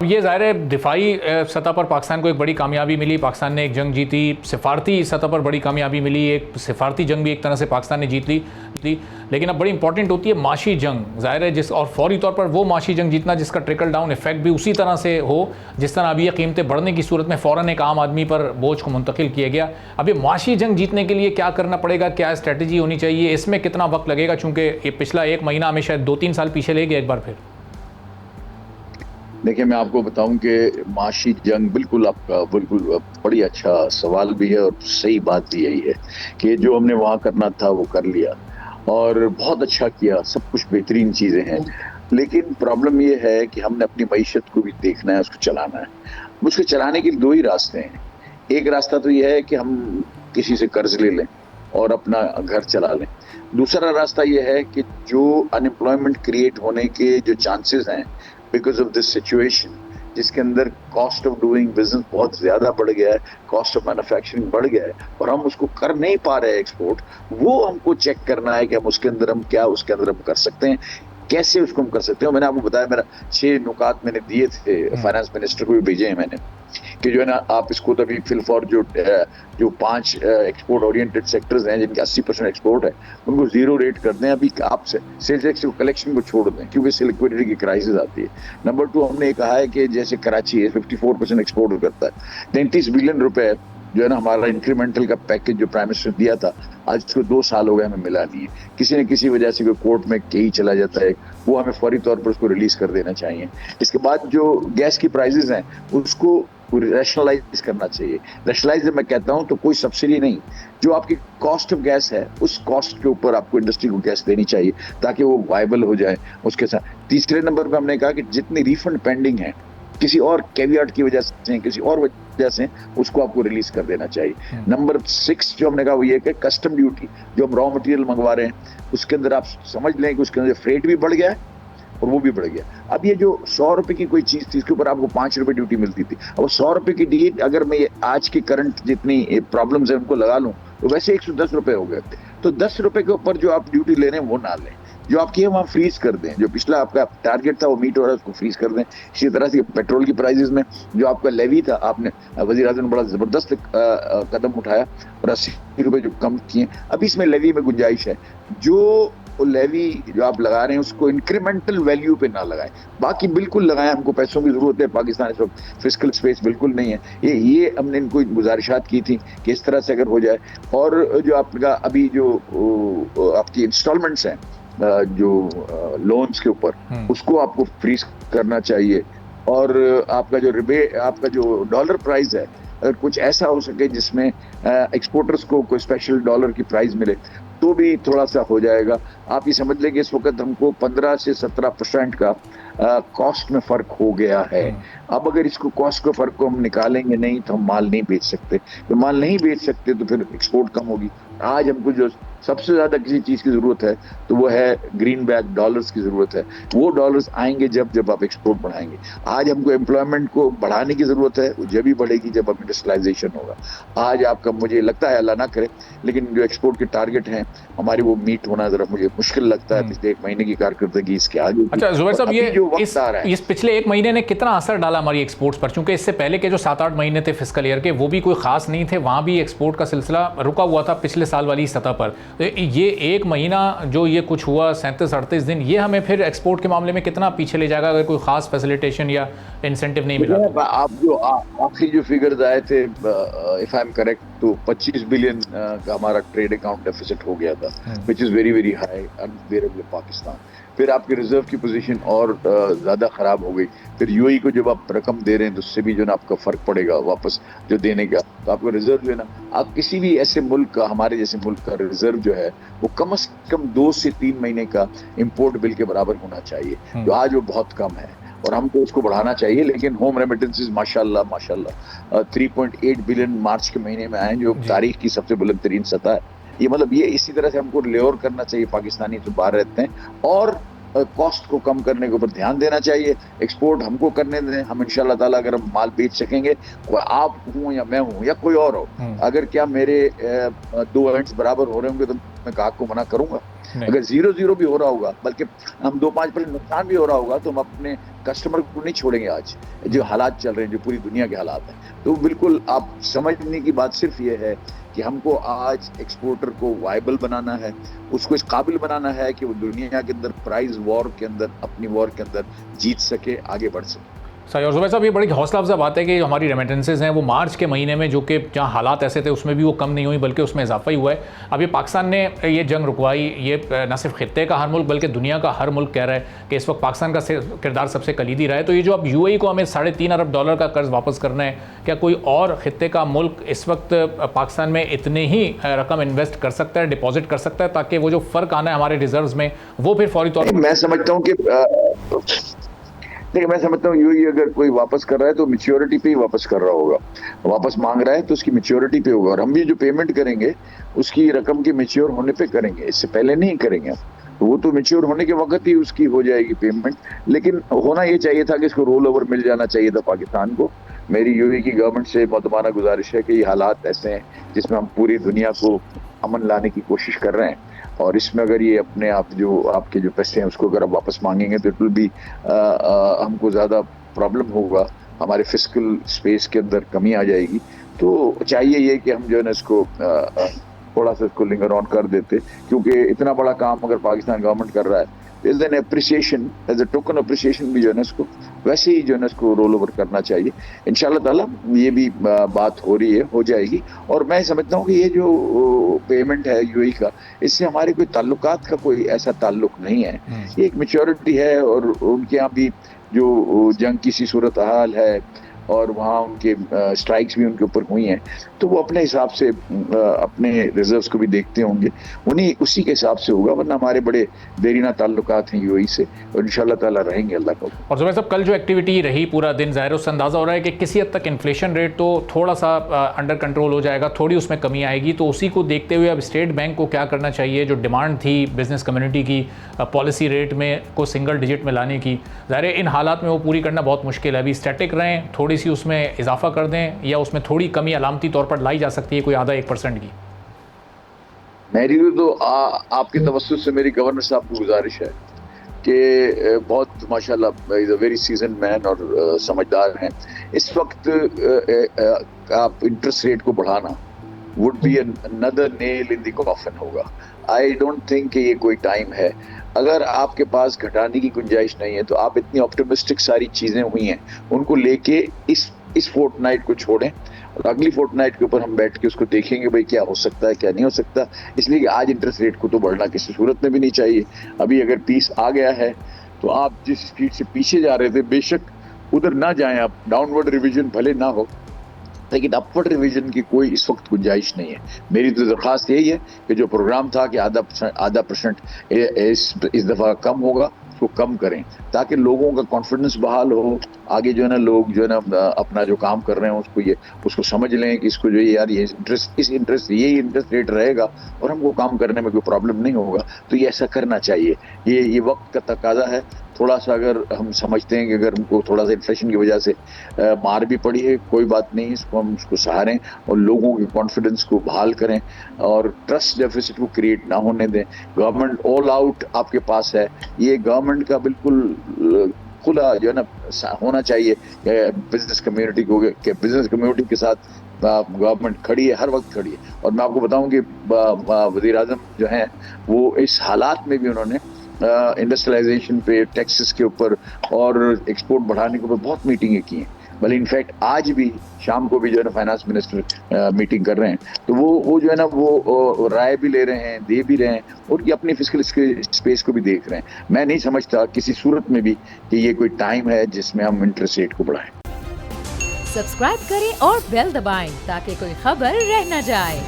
ये ज़ाहिर है दिफाई सतह पर पाकिस्तान को एक बड़ी कामयाबी मिली, पाकिस्तान ने एक जंग जीती, सिफारती सतह पर बड़ी कामयाबी मिली, एक सिफारती जंग भी एक तरह से पाकिस्तान ने जीत ली। लेकिन अब बड़ी इंपॉर्टेंट होती है माशी जंग, ज़ाहिर है जिस और फौरी तौर पर वो माशी जंग जीतना जिसका ट्रिकल डाउन इफेक्ट भी उसी तरह से हो जिस तरह अभी ये कीमतें बढ़ने की सूरत में फ़ौरन एक आम आदमी पर बोझ को मुंतकिल किया गया। अब ये माशी जंग जीतने के लिए क्या करना पड़ेगा, क्या स्ट्रेटजी होनी चाहिए, इसमें कितना वक्त लगेगा, चूँकि ये पिछला एक महीना हमें शायद 2-3 साल पीछे ले गया एक बार फिर। देखिए, मैं आपको बताऊं कि माशी जंग बिल्कुल आपका बिल्कुल बड़ी अच्छा सवाल भी है और सही बात भी यही है कि जो हमने वहां करना था वो कर लिया और बहुत अच्छा किया, सब कुछ बेहतरीन चीजें हैं। लेकिन प्रॉब्लम ये है कि हमने अपनी मईशत को भी देखना है, उसको चलाना है। उसको चलाने के लिए दो ही रास्ते हैं। एक रास्ता तो ये है कि हम किसी से कर्ज ले लें और अपना घर चला लें। दूसरा रास्ता ये है कि जो अनएम्प्लॉयमेंट क्रिएट होने के जो चांसेस हैं बिकॉज ऑफ दिस सिचुएशन, जिसके अंदर कॉस्ट ऑफ डूइंग बिजनेस बहुत ज्यादा बढ़ गया है, कॉस्ट ऑफ मैन्युफैक्चरिंग बढ़ गया है और हम उसको कर नहीं पा रहे हैं एक्सपोर्ट, वो हमको चेक करना है कि हम उसके अंदर हम क्या उसके अंदर हम कर सकते हैं, कैसे उसको हम कर सकते हैं। मैंने आपको बताया, मेरा 6 नुकात मैंने दिए थे, फाइनेंस मिनिस्टर को भी भेजे हैं मैंने, कि जो है ना आप इसको तभी फिल फॉर जो 5 एक्सपोर्ट ओरिएंटेड सेक्टर्स हैं जिनके 80% एक्सपोर्ट है, उनको 0 रेट कर दें अभी आप से, सेल्स टैक्स कलेक्शन को छोड़ दें क्योंकि इससे लिक्विडिटी की क्राइसिस आती है। नंबर 2, हमने ये कहा है कि जैसे कराची है 54% एक्सपोर्ट करता है, 33 बिलियन रुपए जो है ना हमारा इंक्रीमेंटल का पैकेज जो प्राइम मिनिस्टर दिया था, आज इसको 2 साल हो गए हमें मिला नहीं है। किसी न किसी वजह से कोई कोर्ट में कहीं चला जाता है, वो हमें फौरी तौर पर उसको रिलीज कर देना चाहिए। इसके बाद जो गैस की प्राइसेस हैं उसको रैशनलाइज करना चाहिए। रैशनलाइज जब मैं कहता हूं तो कोई सब्सिडी नहीं, जो आपकी कॉस्ट ऑफ गैस है उस कॉस्ट के ऊपर आपको इंडस्ट्री को गैस देनी चाहिए ताकि वो वायबल हो जाए। उसके साथ तीसरे नंबर पर हमने कहा कि जितनी रिफंड पेंडिंग है किसी और कैवियाट की वजह से, किसी और वजह से, उसको आपको रिलीज कर देना चाहिए। नंबर 6 जो हमने कहा वो ये कि कस्टम ड्यूटी जो हम रॉ मटेरियल मंगवा रहे हैं उसके अंदर आप समझ लें कि उसके अंदर फ्रेट भी बढ़ गया है और वो भी बढ़ गया। अब ये जो 100 रुपए की कोई चीज थी इसके ऊपर आपको 5 रुपए ड्यूटी मिलती थी, अब 100 रुपए की डील अगर मैं आज की करंट जितनी प्रॉब्लम्स है उनको लगा लूं तो वैसे 110 रुपए हो गए। तो 10 रुपए के ऊपर जो आप ड्यूटी ले रहे हैं वो ना लें, जो आपकी है वहाँ फ्रीज कर दें। जो पिछला आपका टारगेट था वो मीट हो रहा है उसको फ्रीज कर दें। इसी तरह से पेट्रोल की प्राइसेस में जो आपका लेवी था, आपने वजीर आज़म ने बड़ा जबरदस्त कदम उठाया और 80 रुपए जो कम किए। अब इसमें लेवी में गुंजाइश है, जो लेवी जो आप लगा रहे हैं उसको इंक्रीमेंटल वैल्यू पे ना लगाएं, बाकी बिल्कुल लगाएं। हमको पैसों की जरूरत है, पाकिस्तान इस वक्त फिस्कल स्पेस बिल्कुल नहीं है। ये हमने इनको गुजारिशात की थी कि इस तरह से अगर हो जाए। और जो आपका अभी जो आपकी इंस्टॉलमेंट्स हैं जो लोन्स के ऊपर, उसको आपको फ्रीज करना चाहिए। और आपका जो आपका जो डॉलर प्राइस है, अगर कुछ ऐसा हो सके जिसमें एक्सपोर्टर्स को कोई स्पेशल डॉलर की प्राइस मिले तो भी थोड़ा सा हो जाएगा। आप ये समझ लेंगे इस वक्त हमको 15 से 17% का कॉस्ट में फर्क हो गया है। अब अगर इसको कॉस्ट के फर्क को हम निकालेंगे नहीं तो हम माल नहीं बेच सकते, तो माल नहीं बेच सकते तो फिर एक्सपोर्ट कम होगी। आज हमको जो सबसे ज्यादा किसी चीज की जरूरत है तो वो है ग्रीन बैक डॉलर्स की जरूरत है। वो डॉलर्स आएंगे जब आप एक्सपोर्ट बढ़ाएंगे। आज हमको एम्प्लॉयमेंट को बढ़ाने की जरूरत है, वो जब भी बढ़ेगी जब अब इंडस्ट्रियलाइजेशन होगा। आज आपका मुझे लगता है अल्लाह ना करे लेकिन जो एक्सपोर्ट के टारगेट हैं हमारी वो मीट होना जरा मुझे मुश्किल लगता है पिछले 1 महीने की कारकर्दगी इसके आगे। अच्छा जुबैर साहब, ये इस पिछले 1 महीने ने कितना असर डाला हमारी एक्सपोर्ट्स पर? क्योंकि इससे पहले के जो 7-8 महीने थे फिस्कल ईयर के वो भी कोई खास नहीं थे, वहाँ भी एक्सपोर्ट का सिलसिला रुका हुआ था पिछले साल वाली सतह पर। तो ये 1 महीना जो ये कुछ हुआ 37-38 दिन, ये हमें फिर एक्सपोर्ट के मामले में कितना पीछे ले जाएगा अगर कोई खास फैसिलिटेशन या इंसेंटिव नहीं मिला? आप जो आखिरी जो फिगर्स आए थे इफ आई एम करेक्ट तो 25 बिलियन का हमारा ट्रेड अकाउंट डेफिसिट हो गया था, which is very very high unbearable Pakistan. फिर आपके रिजर्व की पोजीशन और ज्यादा खराब हो गई। फिर यूएई को जब आप रकम दे रहे हैं तो उससे भी जो ना आपका फर्क पड़ेगा वापस जो देने का, तो आपको रिजर्व जो है ना, आप किसी भी ऐसे मुल्क का, हमारे जैसे मुल्क का रिजर्व जो है वो कम से कम 2 से 3 महीने का इंपोर्ट बिल के बराबर होना चाहिए, जो आज वो बहुत कम है और हमको उसको बढ़ाना चाहिए। लेकिन होम रेमिटेंसेस माशाल्लाह 3.8 बिलियन मार्च के महीने में आए, जो तारीख की सबसे बुलंद तरीन सतह है। ये मतलब ये इसी तरह से हमको लेवर करना चाहिए पाकिस्तानी जो बाहर रहते हैं, और कॉस्ट को कम करने के ऊपर ध्यान देना चाहिए। एक्सपोर्ट हमको करने दें, हम इंशाल्लाह ताला अगर हम माल बेच सकेंगे, आप हूँ या मैं हूँ या कोई और हो, अगर क्या मेरे 2 एंड्स बराबर हो रहे होंगे तो मैं ग्राहक को मना करूंगा? नहीं। अगर 0-0 भी हो रहा होगा, बल्कि हम 2-5% नुकसान भी हो रहा होगा, तो हम अपने कस्टमर को नहीं छोड़ेंगे। आज जो हालात चल रहे हैं, जो पूरी दुनिया के हालात हैं, तो बिल्कुल आप समझने की बात सिर्फ ये है कि हमको आज एक्सपोर्टर को वायबल बनाना है, उसको इस काबिल बनाना है कि वो दुनिया के अंदर प्राइस वॉर के अंदर, अपनी वॉर के अंदर जीत सके, आगे बढ़ सके। सही। और जुबैर साहब, ये बड़ी हौसला अफजा बात है कि हमारी रेमिटेंसेज हैं वो मार्च के महीने में, जो कि जहाँ हालात ऐसे थे उसमें भी वो कम नहीं हुई बल्कि उसमें इजाफा ही हुआ है। अब ये पाकिस्तान ने ये जंग रुकवाई, ये न सिर्फ खित्ते का हर मुल्क बल्कि दुनिया का हर मुल्क कह रहा है कि इस वक्त पाकिस्तान का किरदार सबसे कलीदी रहा है। तो ये जो अब UAE को हमें $3.5 अरब का कर्ज वापस करना है, क्या कोई और खित्ते का मुल्क इस वक्त पाकिस्तान में इतनी ही रकम इन्वेस्ट कर सकता है, डिपॉजिट कर सकता है, ताकि वो जो फ़र्क आना है हमारे रिजर्व्स में वो फिर फौरी तौर पर? मैं समझता हूँ कि देखिए, मैं समझता हूँ UAE अगर कोई वापस कर रहा है तो मैच्योरिटी पे ही वापस कर रहा होगा। वापस मांग रहा है तो उसकी मैच्योरिटी पे होगा, और हम भी जो पेमेंट करेंगे उसकी रकम के मैच्योर होने पे करेंगे, इससे पहले नहीं करेंगे। तो वो तो मैच्योर होने के वक्त ही उसकी हो जाएगी पेमेंट। लेकिन होना ये चाहिए था कि इसको रोल ओवर मिल जाना चाहिए था पाकिस्तान को। मेरी UAE की गवर्नमेंट से मुतमाना गुजारिश है कि ये हालात ऐसे हैं जिसमें हम पूरी दुनिया को अमन लाने की कोशिश कर रहे हैं, और इसमें अगर ये अपने आप जो आपके जो पैसे हैं उसको अगर आप वापस मांगेंगे तो इट विल बी हमको ज़्यादा प्रॉब्लम होगा, हमारे फिस्कल स्पेस के अंदर कमी आ जाएगी। तो चाहिए ये कि हम जो है ना इसको थोड़ा सा इसको लिंगर ऑन कर देते, क्योंकि इतना बड़ा काम अगर पाकिस्तान गवर्नमेंट कर रहा है, is an appreciation, as a token appreciation भी जो है ना इसको वैसे ही जो है ना इसको रोल ओवर करना चाहिए। इंशाल्लाह ताला ये भी बात हो रही है, हो जाएगी। और मैं समझता हूँ कि ये जो पेमेंट है UAE का, इससे हमारे कोई ताल्लुकात का कोई ऐसा ताल्लुक नहीं है। ये एक मैच्योरिटी है, और उनके यहाँ भी जो जंग की सी सूरत हाल है और वहाँ उनके स्ट्राइक्स भी उनके ऊपर हुई हैं, तो वो अपने हिसाब से अपने रिजर्व्स को भी देखते होंगे, उन्हीं उसी के हिसाब से होगा। वरना हमारे बड़े देरीना ताल्लुकात हैं UAE से, और इंशाल्लाह ताला रहेंगे, अल्लाह का। और जुबैर साहब, कल जो एक्टिविटी रही पूरा दिन, ज़ाहिर उससे अंदाज़ा हो रहा है कि किसी हद तक इन्फ्लेशन रेट तो थोड़ा सा अंडर कंट्रोल हो जाएगा, थोड़ी उसमें कमी आएगी। तो उसी को देखते हुए अब स्टेट बैंक को क्या करना चाहिए? जो डिमांड थी बिजनेस कम्युनिटी की पॉलिसी रेट में को सिंगल डिजिट में लाने की, ज़ाहिर इन हालात में वो पूरी करना बहुत मुश्किल है। अभी स्टैटिक रहें, थोड़ी सी उसमें इजाफा कर दें, या उसमें थोड़ी कमी अलामती तौर पर लाई जा सकती है, कोई आधा 1% की? मेरी तो आपके तवज्जुह से मेरी गवर्नर साहब को गुजारिश है कि बहुत माशाल्लाह is a very season man और समझदार हैं। इस वक्त आप इंटरेस्ट रेट को बढ़ाना would be another nail in the coffin होगा। आई डोंट थिंक कि ये कोई टाइम है। अगर आपके पास घटाने की गुंजाइश नहीं है तो आप इतनी ऑप्टिमिस्टिक सारी चीज़ें हुई हैं उनको लेके इस फोर्टनाइट को छोड़ें, और अगली फोर्टनाइट के ऊपर हम बैठ के उसको देखेंगे भाई क्या हो सकता है, क्या नहीं हो सकता। इसलिए कि आज इंटरेस्ट रेट को तो बढ़ना किसी सूरत में भी नहीं चाहिए। अभी अगर पीस आ गया है तो आप जिस स्पीड से पीछे जा रहे थे बेशक उधर ना जाएं आप, डाउनवर्ड रिविजन भले ना हो, लेकिन अपवर्ड रिवीजन की कोई इस वक्त गुंजाइश नहीं है। मेरी तो दरख्वास्त यही है कि जो प्रोग्राम था कि आधा परसेंट इस दफ़ा कम होगा, उसको कम करें ताकि लोगों का कॉन्फिडेंस बहाल हो। आगे जो है ना लोग जो है ना अपना जो काम कर रहे हैं उसको समझ लें कि इसको जो है यार यही इंटरेस्ट रेट रहेगा और हमको काम करने में कोई प्रॉब्लम नहीं होगा। तो ये ऐसा करना चाहिए, ये वक्त का तकाजा है। थोड़ा सा अगर हम समझते हैं कि अगर हमको थोड़ा सा इन्फ्लेशन की वजह से मार भी पड़ी है, कोई बात नहीं, इसको हम उसको सहारें और लोगों के कॉन्फिडेंस को बहाल करें और ट्रस्ट डेफिसिट को क्रिएट ना होने दें। गवर्नमेंट ऑल आउट आपके पास है, ये गवर्नमेंट का बिल्कुल खुला जो है ना होना चाहिए बिजनेस कम्युनिटी को, कि बिजनेस कम्युनिटी के साथ गवर्नमेंट खड़ी है, हर वक्त खड़ी है। और मैं आपको बताऊं कि वज़ीर आज़म जो हैं वो इस हालात में भी उन्होंने इंडस्ट्रियलाइजेशन पे, टैक्सेस के ऊपर और एक्सपोर्ट बढ़ाने के ऊपर बहुत मीटिंगें की हैं। बल्कि इनफैक्ट आज भी शाम को भी जो है ना फाइनेंस मिनिस्टर मीटिंग कर रहे हैं, तो वो जो है ना वो राय भी ले रहे हैं, दे भी रहे हैं, उनकी अपनी फिस्कल स्पेस को भी देख रहे हैं। मैं नहीं समझता किसी सूरत में भी कि ये कोई टाइम है जिसमें हम इंटरेस्ट रेट को बढ़ाएं। सब्सक्राइब करें और बेल दबाएं ताकि कोई खबर रह न जाए।